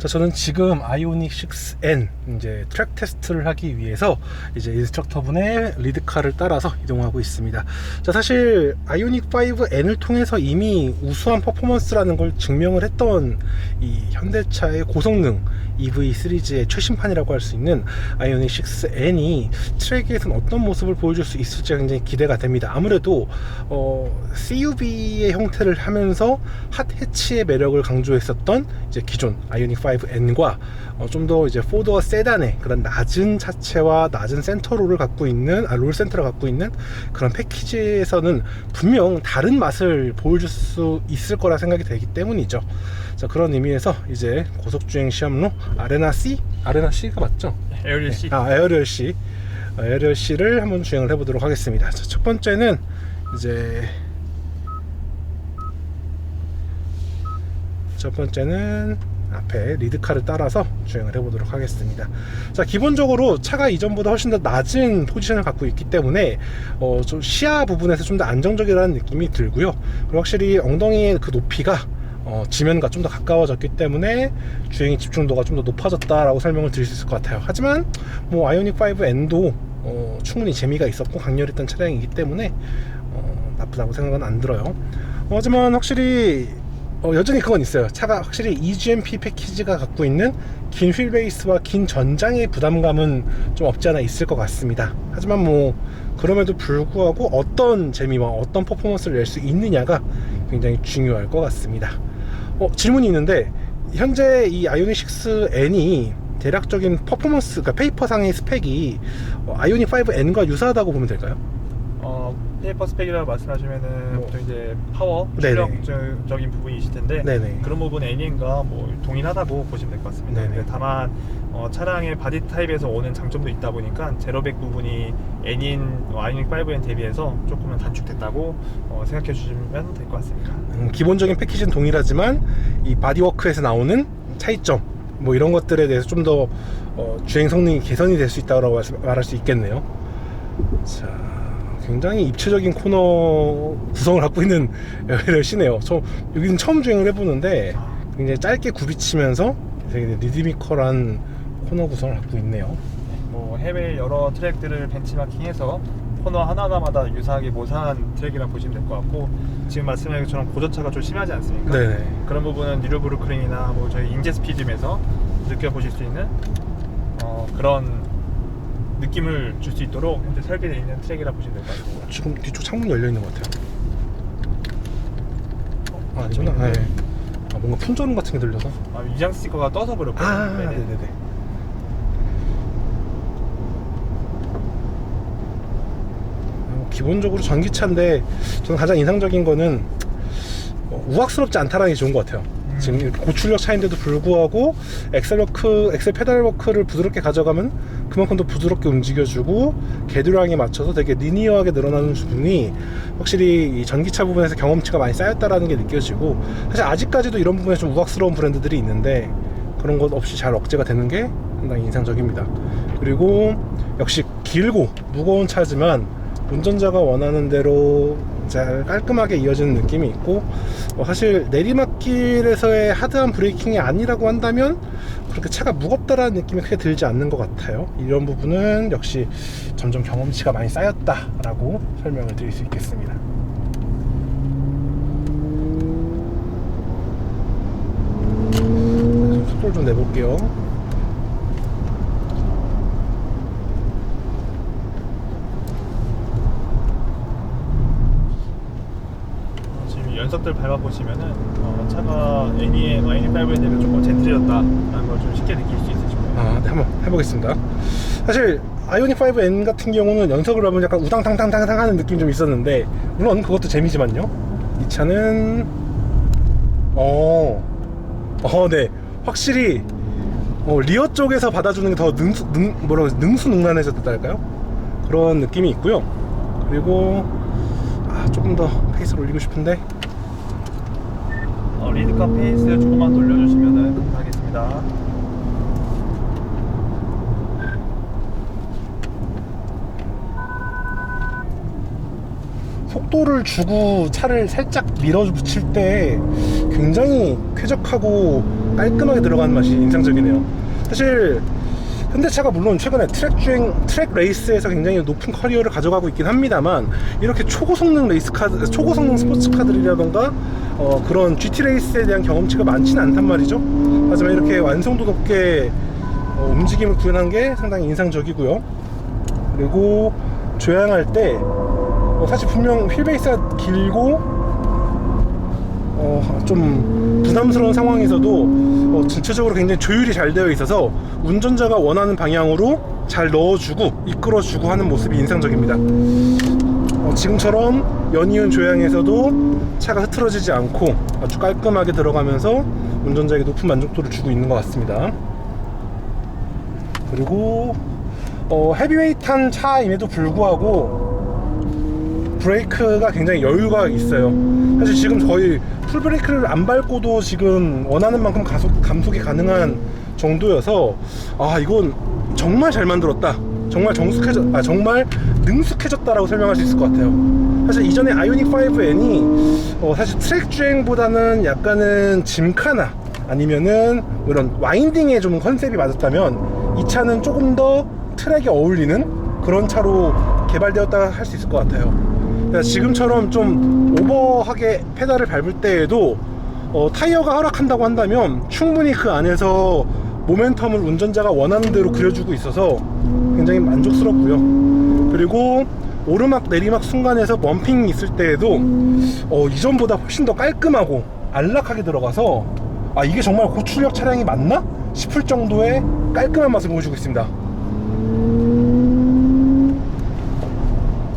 자, 저는 지금 아이오닉 6N 이제 트랙 테스트를 하기 위해서 이제 인스트럭터분의 리드카를 따라서 이동하고 있습니다. 자, 사실 아이오닉 5N을 통해서 이미 우수한 퍼포먼스라는 걸 증명을 했던 이 현대차의 고성능 EV 시리즈의 최신판이라고 할 수 있는 아이오닉 6N이 트랙에서는 어떤 모습을 보여줄 수 있을지 굉장히 기대가 됩니다. 아무래도 CUV의 형태를 하면서 핫 해치의 매력을 강조했었던 이제 기존 아이오닉 5N과 좀 더 이제 4도어 세단의 그런 낮은 차체와 낮은 센터롤을 갖고 있는 롤 센터를 갖고 있는 그런 패키지에서는 분명 다른 맛을 보여줄 수 있을 거라 생각이 되기 때문이죠. 자, 그런 의미에서 이제 고속주행 시험로 아레나 C가 맞죠? 에어리얼 C. 에어리얼 C를 한번 주행을 해보도록 하겠습니다. 자, 첫 번째는 이제 앞에 리드카를 따라서 주행을 해보도록 하겠습니다. 자, 기본적으로 차가 이전보다 훨씬 더 낮은 포지션을 갖고 있기 때문에 좀 시야 부분에서 좀 더 안정적이라는 느낌이 들고요. 그리고 확실히 엉덩이의 그 높이가 지면과 좀 더 가까워졌기 때문에 주행 집중도가 좀 더 높아졌다라고 설명을 드릴 수 있을 것 같아요. 하지만 뭐 아이오닉 5N도 충분히 재미가 있었고 강렬했던 차량이기 때문에 나쁘다고 생각은 안 들어요. 하지만 확실히 여전히 그건 있어요. 차가 확실히 EGMP 패키지가 갖고 있는 긴 휠베이스와 긴 전장의 부담감은 좀 없지 않아 있을 것 같습니다. 하지만 뭐 그럼에도 불구하고 어떤 재미와 어떤 퍼포먼스를 낼 수 있느냐가 굉장히 중요할 것 같습니다. 질문이 있는데, 현재 이 아이오닉 6N이 대략적인 퍼포먼스, 그러니까 페이퍼상의 스펙이 아이오닉 5N과 유사하다고 보면 될까요? 페이퍼 스펙이라고 말씀하시면은 보통 이제 파워, 네네. 출력적인 부분이실 텐데 네네. 그런 부분 NEN과 뭐 동일하다고 보시면 될 것 같습니다. 네네. 다만 차량의 바디 타입에서 오는 장점도 있다 보니까 제로백 부분이 NEN 아이오닉 5N 대비해서 조금은 단축됐다고 생각해 주시면 될 것 같습니다. 기본적인 패키지는 동일하지만 이 바디워크에서 나오는 차이점 뭐 이런 것들에 대해서 좀 더 주행 성능이 개선이 될 수 있다고 말할 수 있겠네요. 자, 굉장히 입체적인 코너 구성을 갖고 있는 에어리얼 C네요. 저 여기는 처음 주행을 해보는데 굉장히 짧게 굽이치면서 되게 리드미컬한 코너 구성을 갖고 있네요. 뭐 해외 여러 트랙들을 벤치마킹해서 코너 하나하나마다 유사하게 모사한 트랙이라 보시면 될 것 같고, 지금 말씀하신 것처럼 고저차가 좀 심하지 않습니까? 네네. 그런 부분은 뉴르부르크링이나 뭐 저희 인제스피드에서 느껴보실 수 있는 그런 느낌을 줄 수 있도록 현재 설계되어 있는 트랙이라 보시면 될 것 같습니다. 지금 뒤쪽 창문 열려 있는 것 같아요. 아니구나. 네. 뭔가 풍전음 같은 게 들려서. 위장 스티커가 떠서 그렇거든요. 네네네. 기본적으로 전기차인데 저는 가장 인상적인 거는 우악스럽지 않다라는 게 좋은 것 같아요. 지금 고출력 차인데도 불구하고 엑셀 페달 워크를 부드럽게 가져가면 그만큼 더 부드럽게 움직여주고 궤도량에 맞춰서 되게 리니어하게 늘어나는 부분이 확실히 이 전기차 부분에서 경험치가 많이 쌓였다라는 게 느껴지고, 사실 아직까지도 이런 부분에 좀 우악스러운 브랜드들이 있는데 그런 것 없이 잘 억제가 되는 게 상당히 인상적입니다. 그리고 역시 길고 무거운 차지만 운전자가 원하는 대로 잘 깔끔하게 이어지는 느낌이 있고, 사실 내리막길에서의 하드한 브레이킹이 아니라고 한다면 그렇게 차가 무겁다라는 느낌이 크게 들지 않는 것 같아요. 이런 부분은 역시 점점 경험치가 많이 쌓였다라고 설명을 드릴 수 있겠습니다. 속도를 좀 내볼게요. 연석들 밟아보시면은 차가 NEN 아이오닉 5N에 대비 조금 젠틀해졌다라는 걸 좀 쉽게 느낄 수 있으실 거예요. 네, 한번 해보겠습니다. 사실 아이오닉 5N 같은 경우는 연석을 밟으면 약간 우당탕탕탕탕 하는 느낌이 좀 있었는데, 물론 그것도 재미지만요, 이 차는 네, 확실히 리어 쪽에서 받아주는 게 더 능수능란해졌달까요? 그런 느낌이 있고요. 그리고 조금 더 페이스를 올리고 싶은데 리드카 페이스 조금만 돌려주시면 감사하겠습니다. 속도를 주고 차를 살짝 밀어붙일 때 굉장히 쾌적하고 깔끔하게 들어가는 맛이 인상적이네요. 사실 현대차가 물론 최근에 트랙 레이스에서 굉장히 높은 커리어를 가져가고 있긴 합니다만, 이렇게 초고성능 초고성능 스포츠카들이라던가 그런 GT 레이스에 대한 경험치가 많지는 않단 말이죠. 하지만 이렇게 완성도 높게 움직임을 구현한 게 상당히 인상적이고요. 그리고 조향할 때 사실 분명 휠베이스가 길고 좀 부담스러운 상황에서도 전체적으로 굉장히 조율이 잘 되어 있어서 운전자가 원하는 방향으로 잘 넣어주고 이끌어주고 하는 모습이 인상적입니다. 지금처럼 연이은 조향에서도 차가 흐트러지지 않고 아주 깔끔하게 들어가면서 운전자에게 높은 만족도를 주고 있는 것 같습니다. 그리고 헤비웨이트한 차임에도 불구하고 브레이크가 굉장히 여유가 있어요. 사실 지금 거의 풀브레이크를 안 밟고도 지금 원하는 만큼 감속이 가능한 정도여서 이건 정말 잘 만들었다, 정말 정말 능숙해졌다라고 설명할 수 있을 것 같아요. 사실 이전에 아이오닉 5N이 사실 트랙 주행보다는 약간은 짐카나 아니면은 이런 와인딩에 좀 컨셉이 맞았다면, 이 차는 조금 더 트랙에 어울리는 그런 차로 개발되었다 할 수 있을 것 같아요. 지금처럼 좀 오버하게 페달을 밟을 때에도 타이어가 허락한다고 한다면 충분히 그 안에서 모멘텀을 운전자가 원하는 대로 그려주고 있어서 굉장히 만족스럽고요. 그리고 오르막 내리막 순간에서 범핑이 있을 때에도 이전보다 훨씬 더 깔끔하고 안락하게 들어가서 이게 정말 고출력 차량이 맞나 싶을 정도의 깔끔한 맛을 보여주고 있습니다.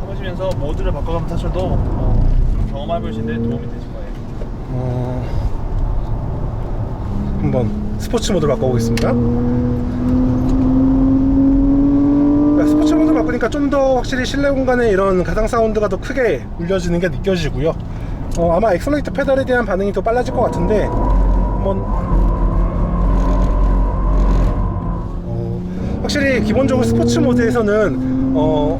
타보시면서 모드를 바꿔가면서 타셔도 좀 경험해보시는데 도움이 되실 거예요. 한번 스포츠 모드로 바꿔보겠습니다. 스포츠 모드로 바꾸니까 좀 더 확실히 실내 공간에 이런 가상 사운드가 더 크게 울려지는 게 느껴지고요. 아마 엑셀레이터 페달에 대한 반응이 더 빨라질 것 같은데 한번 확실히 기본적으로 스포츠 모드에서는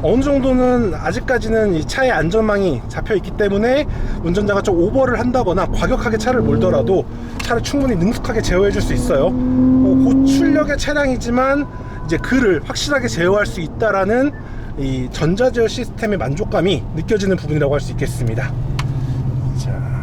어느 정도는 아직까지는 이 차의 안전망이 잡혀 있기 때문에 운전자가 좀 오버를 한다거나 과격하게 차를 몰더라도 차를 충분히 능숙하게 제어해 줄 수 있어요. 고출력의 차량이지만 이제 그를 확실하게 제어할 수 있다라는 이 전자제어 시스템의 만족감이 느껴지는 부분이라고 할 수 있겠습니다. 자,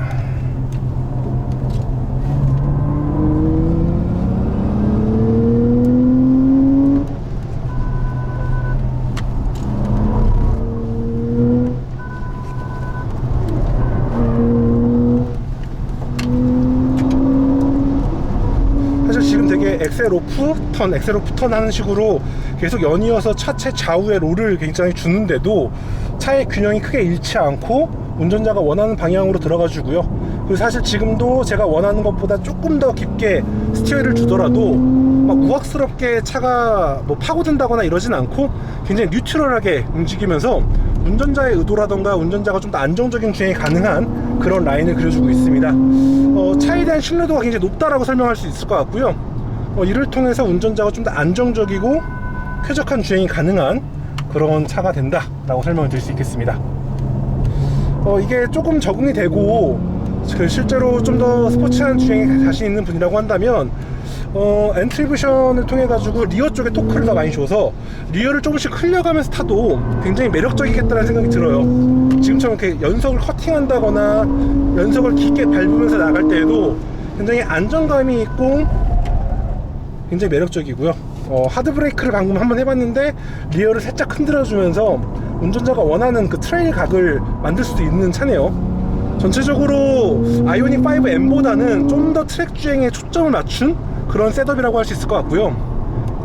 엑셀 오프 턴 하는 식으로 계속 연이어서 차체 좌우에 롤을 굉장히 주는데도 차의 균형이 크게 잃지 않고 운전자가 원하는 방향으로 들어가 주고요. 그리고 사실 지금도 제가 원하는 것보다 조금 더 깊게 스티어를 주더라도 막 우악스럽게 차가 뭐 파고든다거나 이러진 않고 굉장히 뉴트럴하게 움직이면서 운전자의 의도라던가 운전자가 좀 더 안정적인 주행이 가능한 그런 라인을 그려주고 있습니다. 차에 대한 신뢰도가 굉장히 높다라고 설명할 수 있을 것 같고요. 이를 통해서 운전자가 좀 더 안정적이고 쾌적한 주행이 가능한 그런 차가 된다라고 설명을 드릴 수 있겠습니다. 이게 조금 적응이 되고 실제로 좀 더 스포츠한 주행에 자신 있는 분이라고 한다면 엔트리뷰션을 통해 가지고 리어 쪽에 토크를 더 많이 줘서 리어를 조금씩 흘려가면서 타도 굉장히 매력적이겠다는 생각이 들어요. 지금처럼 이렇게 연석을 커팅한다거나 연석을 깊게 밟으면서 나갈 때에도 굉장히 안정감이 있고 굉장히 매력적이고요. 하드 브레이크를 방금 한번 해봤는데 리어를 살짝 흔들어주면서 운전자가 원하는 그 트레일 각을 만들 수도 있는 차네요. 전체적으로 아이오닉 5N보다는 좀 더 트랙 주행에 초점을 맞춘 그런 셋업이라고 할 수 있을 것 같고요.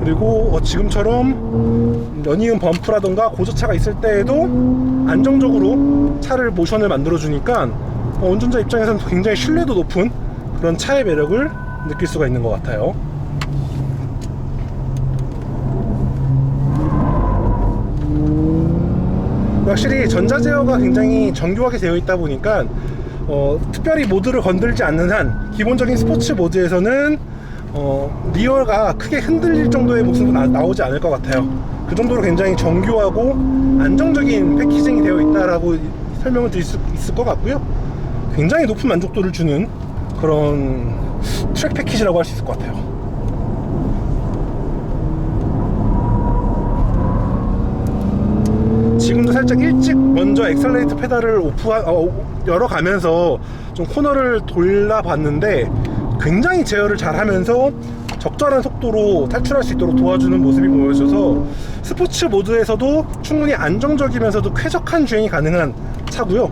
그리고 지금처럼 연이은 범프라던가 고저차가 있을 때에도 안정적으로 차를 모션을 만들어 주니까 운전자 입장에서는 굉장히 신뢰도 높은 그런 차의 매력을 느낄 수가 있는 것 같아요. 확실히 전자제어가 굉장히 정교하게 되어 있다 보니까 특별히 모드를 건들지 않는 한 기본적인 스포츠 모드에서는 리어가 크게 흔들릴 정도의 모습은 나오지 않을 것 같아요. 그 정도로 굉장히 정교하고 안정적인 패키징이 되어 있다라고 설명을 드릴 수 있을 것 같고요. 굉장히 높은 만족도를 주는 그런 트랙 패키지라고 할 수 있을 것 같아요. 지금도 살짝 일찍 먼저 엑셀레이터 페달을 열어가면서 좀 코너를 돌아봤는데 굉장히 제어를 잘 하면서 적절한 속도로 탈출할 수 있도록 도와주는 모습이 보여져서 스포츠 모드에서도 충분히 안정적이면서도 쾌적한 주행이 가능한 차고요.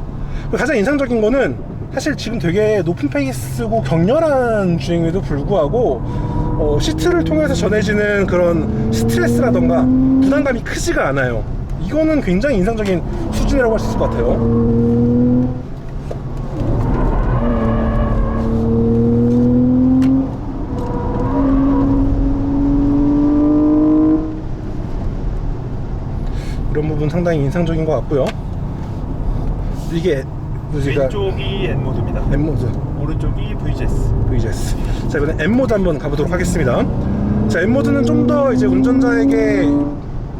가장 인상적인 거는 사실 지금 되게 높은 페이스고 격렬한 주행에도 불구하고 시트를 통해서 전해지는 그런 스트레스라던가 부담감이 크지가 않아요. 이거는 굉장히 인상적인 수준이라고 할 수 있을 것 같아요. 이런 부분 상당히 인상적인 것 같고요. 이게 왼쪽이 N모드입니다. N모드, 오른쪽이 VGS. VGS. 자, 이번엔 N모드 한번 가보도록 하겠습니다. 자, N모드는 좀 더 이제 운전자에게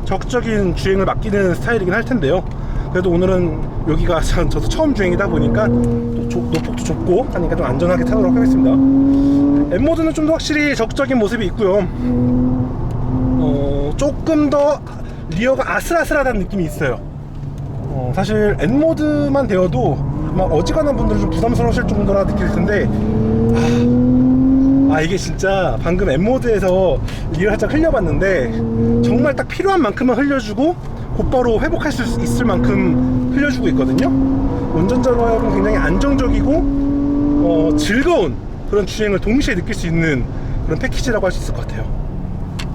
적극적인 주행을 맡기는 스타일이긴 할 텐데요. 그래도 오늘은 여기가 저도 처음 주행이다 보니까 또 노폭도 좁고 하니까 좀 안전하게 타도록 하겠습니다. N모드는 좀 더 확실히 적극적인 모습이 있고요. 조금 더 리어가 아슬아슬하다는 느낌이 있어요. 사실 N모드만 되어도 아마 어지간한 분들은 좀 부담스러우실 정도라 느낄 텐데 이게 진짜 방금 N모드에서 리어 살짝 흘려봤는데 정말 딱 필요한 만큼만 흘려주고 곧바로 회복할 수 있을 만큼 흘려주고 있거든요. 운전자로 하여금 굉장히 안정적이고 즐거운 그런 주행을 동시에 느낄 수 있는 그런 패키지라고 할 수 있을 것 같아요.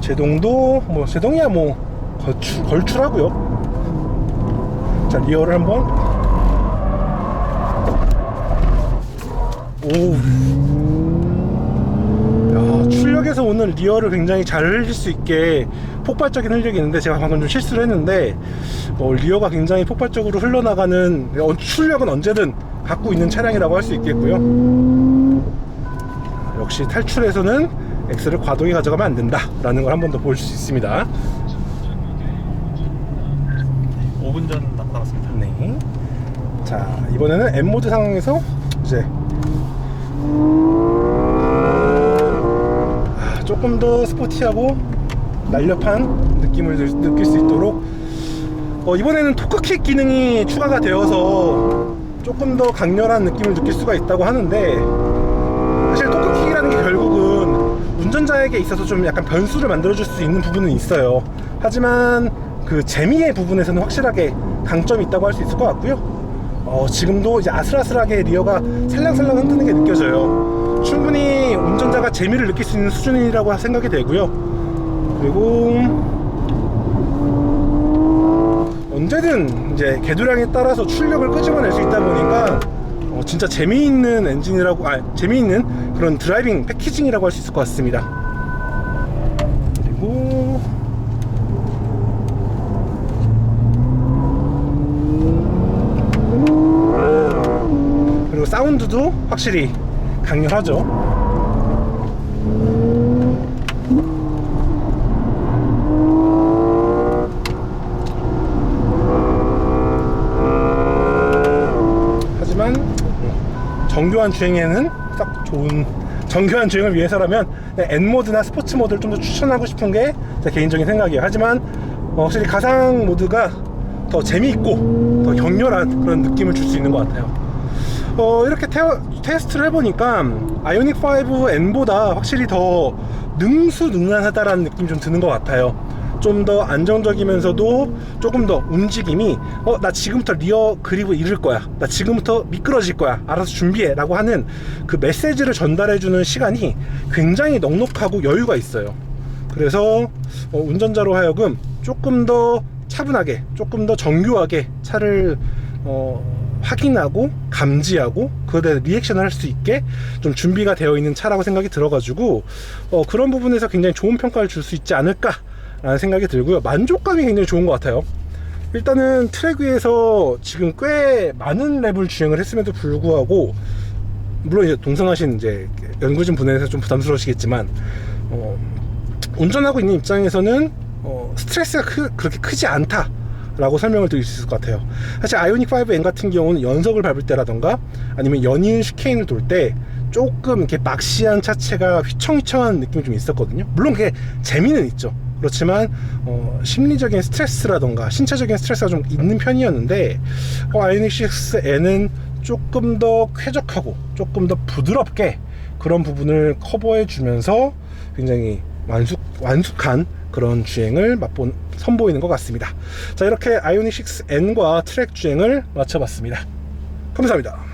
제동도 제동이야 걸출하고요. 자, 리어를 한번. 야, 출력에서 오는 리어를 굉장히 잘 흘릴 수 있게 폭발적인 흘력이 있는데 제가 방금 좀 실수를 했는데 리어가 굉장히 폭발적으로 흘러나가는 출력은 언제든 갖고 있는 차량이라고 할 수 있겠고요. 역시 탈출에서는 X를 과도하게 가져가면 안 된다 라는 걸 한 번 더 보여줄 수 있습니다. 5분 전 남았습니다. 네. 자, 이번에는 N모드 상황에서 이제 조금 더 스포티하고 날렵한 느낌을 느낄 수 있도록 이번에는 토크킥 기능이 추가가 되어서 조금 더 강렬한 느낌을 느낄 수가 있다고 하는데 사실 토크킥이라는 게 결국은 운전자에게 있어서 좀 약간 변수를 만들어줄 수 있는 부분은 있어요. 하지만 그 재미의 부분에서는 확실하게 강점이 있다고 할 수 있을 것 같고요. 지금도 이제 아슬아슬하게 리어가 살랑살랑 흔드는 게 느껴져요. 충분히 운전자가 재미를 느낄 수 있는 수준이라고 생각이 되고요. 그리고 언제든 이제 궤도량에 따라서 출력을 끄집어낼 수 있다 보니까 진짜 재미있는 엔진이라고 재미있는 그런 드라이빙 패키징이라고 할 수 있을 것 같습니다. 그리고 사운드도 확실히 강렬하죠. 하지만 정교한 주행에는 딱 좋은 정교한 주행을 위해서라면 N모드나 스포츠 모드를 좀 더 추천하고 싶은 게 제 개인적인 생각이에요. 하지만 확실히 가상 모드가 더 재미있고 더 격렬한 그런 느낌을 줄 수 있는 것 같아요. 이렇게 테스트를 해보니까 아이오닉 5 N보다 확실히 더 능수능란하다라는 느낌이 좀 드는 것 같아요. 좀 더 안정적이면서도 조금 더 움직임이 나 지금부터 리어 그립을 잃을 거야, 나 지금부터 미끄러질 거야, 알아서 준비해 라고 하는 그 메시지를 전달해주는 시간이 굉장히 넉넉하고 여유가 있어요. 그래서 운전자로 하여금 조금 더 차분하게, 조금 더 정교하게 차를 확인하고 감지하고 그에 대해 리액션을 할 수 있게 좀 준비가 되어 있는 차라고 생각이 들어가지고 그런 부분에서 굉장히 좋은 평가를 줄 수 있지 않을까 라는 생각이 들고요. 만족감이 굉장히 좋은 것 같아요. 일단은 트랙 위에서 지금 꽤 많은 랩을 주행을 했음에도 불구하고, 물론 이제 동승하신 이제 연구진 분에서 좀 부담스러우시겠지만 운전하고 있는 입장에서는 스트레스가 그렇게 크지 않다 라고 설명을 드릴 수 있을 것 같아요. 사실 아이오닉 5N 같은 경우는 연석을 밟을 때라던가 아니면 연이은 슈케인을 돌 때 조금 이렇게 막시한 차체가 휘청휘청한 느낌이 좀 있었거든요. 물론 그게 재미는 있죠. 그렇지만 심리적인 스트레스라던가 신체적인 스트레스가 좀 있는 편이었는데 아이오닉 6N은 조금 더 쾌적하고 조금 더 부드럽게 그런 부분을 커버해 주면서 굉장히 완숙한 그런 주행을 선보이는 것 같습니다. 자, 이렇게 아이오닉 6N과 트랙 주행을 마쳐봤습니다. 감사합니다.